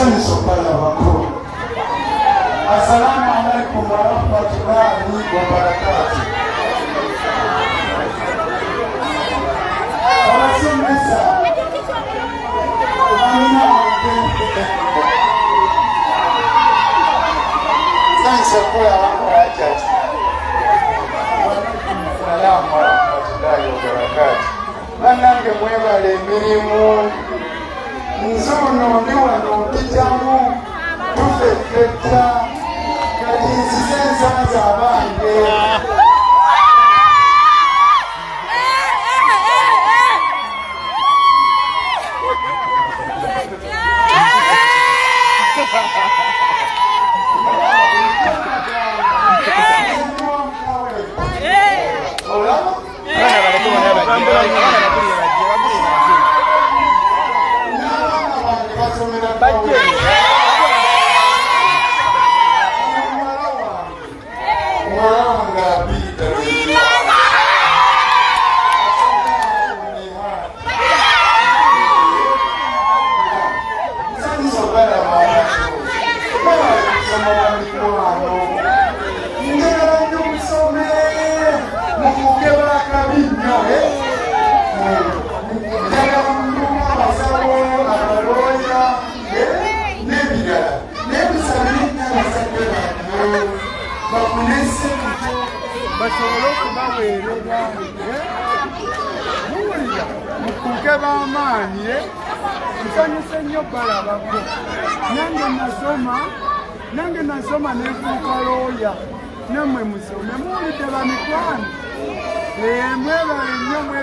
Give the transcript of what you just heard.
nsanyusa okwalabako. Assalamu alaikum warahmatullahi wabarakatuh. Abasomesa nsanyusa okwalabako hajjati. Assalamu warahmatullahi wabarakatuh. Bannange mwebale emirimu. Nzuno ndi wano mpitamu tufeffetta kati nzize nsanza abange. basobole okubaweerera muwulira mukuke b'amaanyi nsanyuse nnyo balabako nange nasoma nefuuka looya nammwe musome muwulidde bamikwano mwebale nnyo mwebale